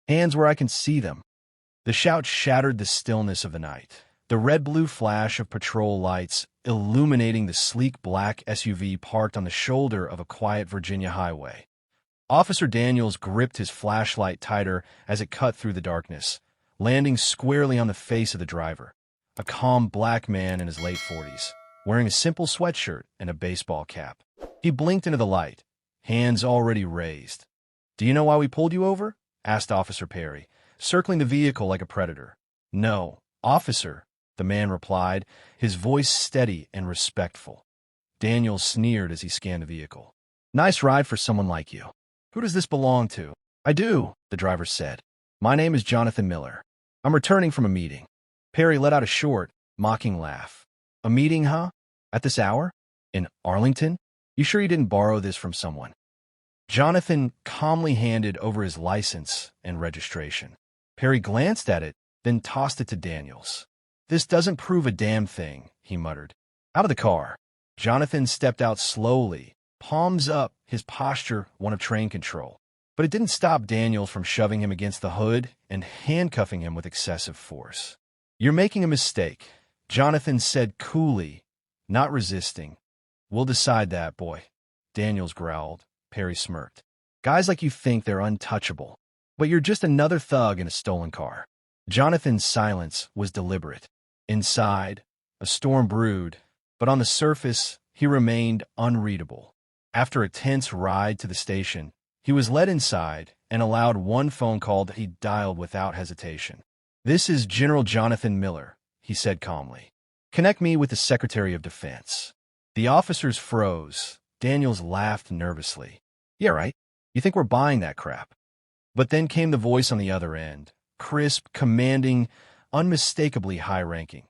Hands where I can see them." The shout shattered the stillness of the night. The red-blue flash of patrol lights illuminating the sleek black SUV parked on the shoulder of a quiet Virginia highway. Officer Daniels gripped his flashlight tighter as it cut through the darkness, landing squarely on the face of the driver, a calm black man in his late 40s, wearing a simple sweatshirt and a baseball cap. He blinked into the light, hands already raised. "Do you know why we pulled you over?" asked Officer Perry, circling the vehicle like a predator. "No, officer," the man replied, his voice steady and respectful. Daniels sneered as he scanned the vehicle. "Nice ride for someone like you. Who does this belong to?" "I do," the driver said. "My name is Jonathan Miller. I'm returning from a meeting." Perry let out a short, mocking laugh. "A meeting, huh? At this hour? In Arlington? You sure you didn't borrow this from someone?" Jonathan calmly handed over his license and registration. Perry glanced at it, then tossed it to Daniels. "This doesn't prove a damn thing," he muttered. Out of the car, Jonathan stepped out slowly, palms up, his posture one of train control. But it didn't stop Daniels from shoving him against the hood and handcuffing him with excessive force. "You're making a mistake," Jonathan said coolly, not resisting. "We'll decide that, boy," Daniels growled. Perry smirked. "Guys like you think they're untouchable, but you're just another thug in a stolen car." Jonathan's silence was deliberate. Inside, a storm brewed, but on the surface, he remained unreadable. After a tense ride to the station, he was led inside and allowed one phone call that he dialed without hesitation. "This is General Jonathan Miller," he said calmly. "Connect me with the Secretary of Defense." The officers froze. Daniels laughed nervously. "Yeah, right. You think we're buying that crap?" But then came the voice on the other end, crisp, commanding, unmistakably high-ranking.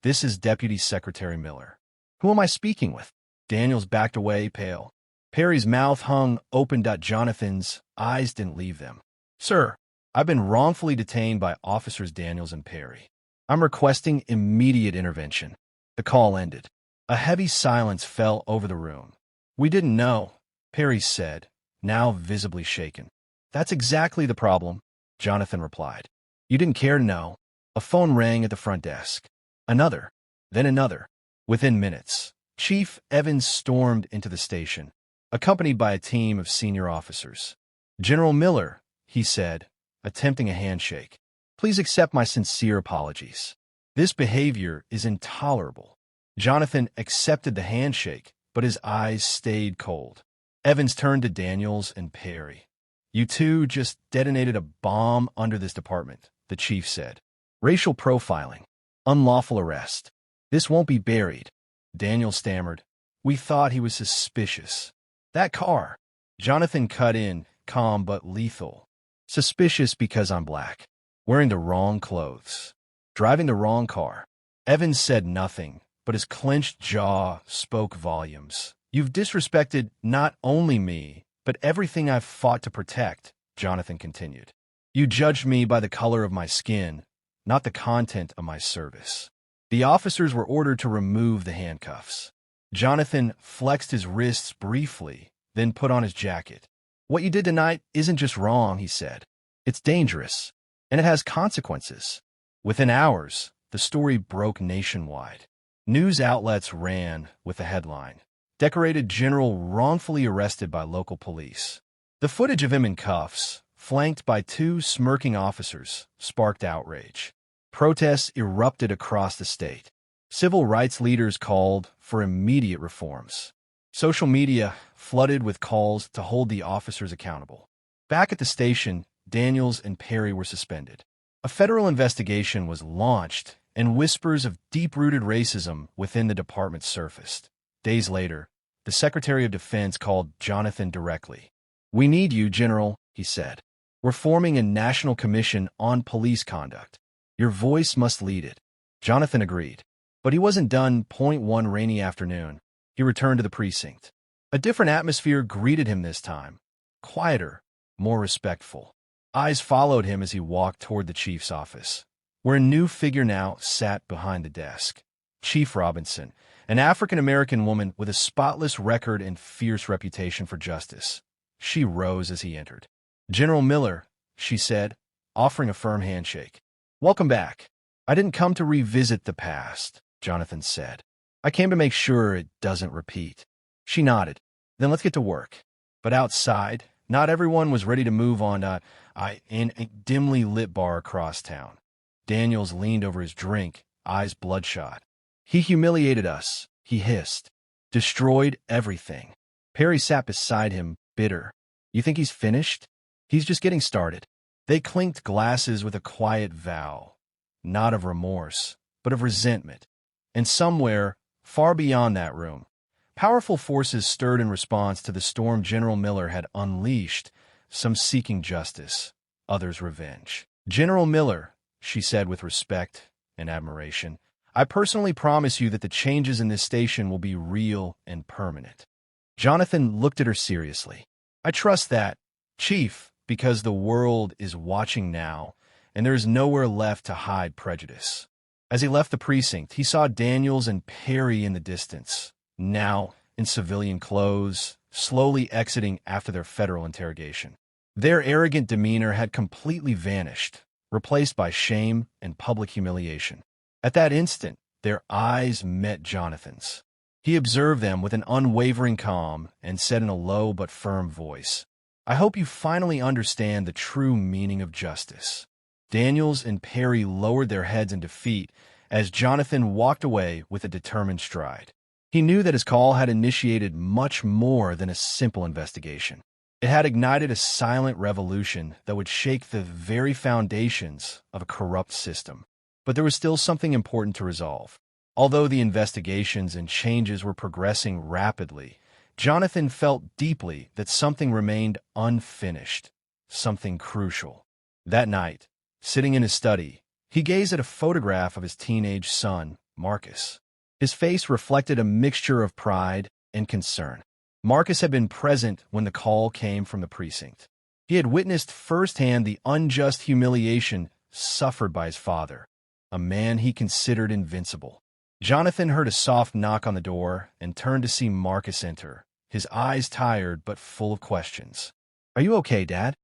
"This is Deputy Secretary Miller." "Who am I speaking with?" Daniels backed away, pale. Perry's mouth hung open. Jonathan's eyes didn't leave them. "Sir, I've been wrongfully detained by Officers Daniels and Perry. I'm requesting immediate intervention." The call ended. A heavy silence fell over the room. "We didn't know," Perry said, now visibly shaken. "That's exactly the problem," Jonathan replied. "You didn't care to know." A phone rang at the front desk. Another, then another. Within minutes, Chief Evans stormed into the station, accompanied by a team of senior officers. "General Miller," he said, attempting a handshake, "please accept my sincere apologies. This behavior is intolerable." Jonathan accepted the handshake, but his eyes stayed cold. Evans turned to Daniels and Perry. "You two just detonated a bomb under this department," the chief said. "Racial profiling. Unlawful arrest. This won't be buried." Daniels stammered. "We thought he was suspicious." "That car," Jonathan cut in, calm but lethal. "Suspicious because I'm black. Wearing the wrong clothes. Driving the wrong car." Evans said nothing, but his clenched jaw spoke volumes. "You've disrespected not only me, but everything I've fought to protect," Jonathan continued. "You judged me by the color of my skin, not the content of my service." The officers were ordered to remove the handcuffs. Jonathan flexed his wrists briefly, then put on his jacket. "What you did tonight isn't just wrong," he said. "It's dangerous, and it has consequences." Within hours, the story broke nationwide. News outlets ran with the headline, "Decorated General wrongfully arrested by local police." The footage of him in cuffs, flanked by two smirking officers, sparked outrage. Protests erupted across the state. Civil rights leaders called for immediate reforms. Social media flooded with calls to hold the officers accountable. Back at the station, Daniels and Perry were suspended. A federal investigation was launched, and whispers of deep-rooted racism within the department surfaced. Days later, the Secretary of Defense called Jonathan directly. "We need you, General," he said. "We're forming a national commission on police conduct. Your voice must lead it." Jonathan agreed. But he wasn't done. One rainy afternoon, he returned to the precinct. A different atmosphere greeted him this time. Quieter, more respectful. Eyes followed him as he walked toward the chief's office, where a new figure now sat behind the desk. Chief Robinson, an African-American woman with a spotless record and fierce reputation for justice. She rose as he entered. "General Miller," she said, offering a firm handshake. "Welcome back. I didn't come to revisit the past," Jonathan said. "I came to make sure it doesn't repeat." She nodded. "Then let's get to work." But outside, not everyone was ready to move on in a dimly lit bar across town. Daniels leaned over his drink, eyes bloodshot. "He humiliated us," he hissed. "Destroyed everything." Perry sat beside him, bitter. "You think he's finished? He's just getting started." They clinked glasses with a quiet vow, not of remorse, but of resentment. And somewhere, far beyond that room, powerful forces stirred in response to the storm General Miller had unleashed, some seeking justice, others revenge. "General Miller," she said with respect and admiration, "I personally promise you that the changes in this station will be real and permanent." Jonathan looked at her seriously. "I trust that, Chief, because the world is watching now, and there is nowhere left to hide prejudice." As he left the precinct, he saw Daniels and Perry in the distance, now in civilian clothes, slowly exiting after their federal interrogation. Their arrogant demeanor had completely vanished, replaced by shame and public humiliation. At that instant, their eyes met Jonathan's. He observed them with an unwavering calm and said in a low but firm voice, "I hope you finally understand the true meaning of justice." Daniels and Perry lowered their heads in defeat as Jonathan walked away with a determined stride. He knew that his call had initiated much more than a simple investigation. It had ignited a silent revolution that would shake the very foundations of a corrupt system. But there was still something important to resolve. Although the investigations and changes were progressing rapidly, Jonathan felt deeply that something remained unfinished, something crucial. That night, sitting in his study, he gazed at a photograph of his teenage son, Marcus. His face reflected a mixture of pride and concern. Marcus had been present when the call came from the precinct. He had witnessed firsthand the unjust humiliation suffered by his father, a man he considered invincible. Jonathan heard a soft knock on the door and turned to see Marcus enter, his eyes tired but full of questions. "Are you okay, Dad?"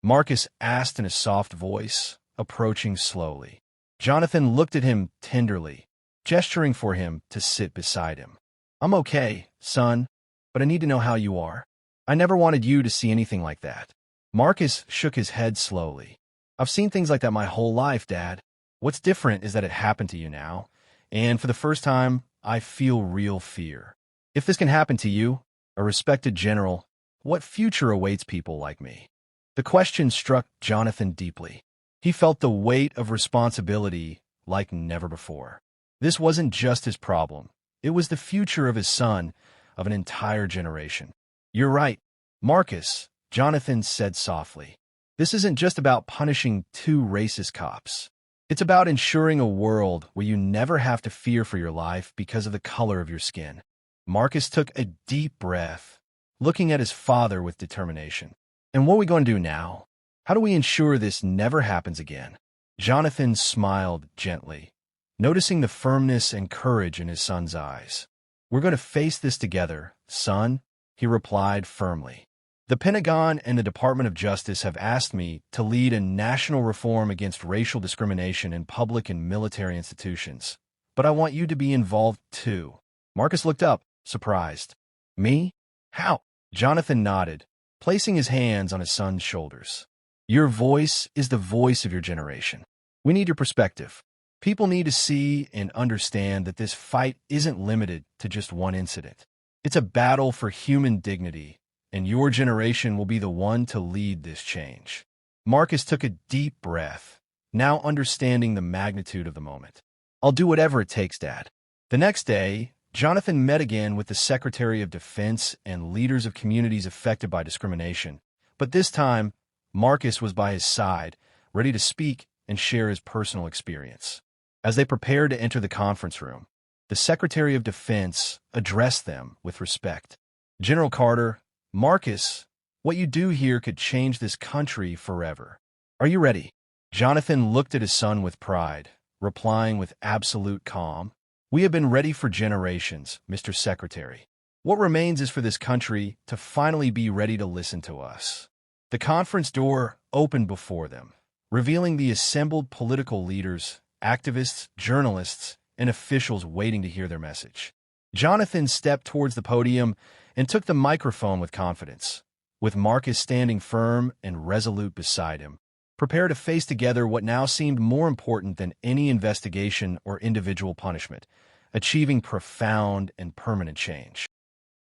Marcus asked in a soft voice, approaching slowly. Jonathan looked at him tenderly, gesturing for him to sit beside him. "I'm okay, son, but I need to know how you are. I never wanted you to see anything like that." Marcus shook his head slowly. "I've seen things like that my whole life, Dad. What's different is that it happened to you now, and for the first time, I feel real fear. If this can happen to you, a respected general, what future awaits people like me?" The question struck Jonathan deeply. He felt the weight of responsibility like never before. This wasn't just his problem. It was the future of his son, of an entire generation. "You're right, Marcus," Jonathan said softly. "This isn't just about punishing two racist cops. It's about ensuring a world where you never have to fear for your life because of the color of your skin." Marcus took a deep breath, looking at his father with determination. "And what are we going to do now? How do we ensure this never happens again?" Jonathan smiled gently, noticing the firmness and courage in his son's eyes. "We're going to face this together, son," he replied firmly. "The Pentagon and the Department of Justice have asked me to lead a national reform against racial discrimination in public and military institutions. But I want you to be involved too." Marcus looked up, surprised. "Me? How?" Jonathan nodded, placing his hands on his son's shoulders. "Your voice is the voice of your generation. We need your perspective. People need to see and understand that this fight isn't limited to just one incident. It's a battle for human dignity, and your generation will be the one to lead this change." Marcus took a deep breath, now understanding the magnitude of the moment. "I'll do whatever it takes, Dad." The next day, Jonathan met again with the Secretary of Defense and leaders of communities affected by discrimination. But this time, Marcus was by his side, ready to speak and share his personal experience. As they prepared to enter the conference room, the Secretary of Defense addressed them with respect. "General Carter, Marcus, what you do here could change this country forever. Are you ready?" Jonathan looked at his son with pride, replying with absolute calm, "We have been ready for generations, Mr. Secretary. What remains is for this country to finally be ready to listen to us." The conference door opened before them, revealing the assembled political leaders, activists, journalists, and officials waiting to hear their message. Jonathan stepped towards the podium and took the microphone with confidence, with Marcus standing firm and resolute beside him, prepared to face together what now seemed more important than any investigation or individual punishment, achieving profound and permanent change.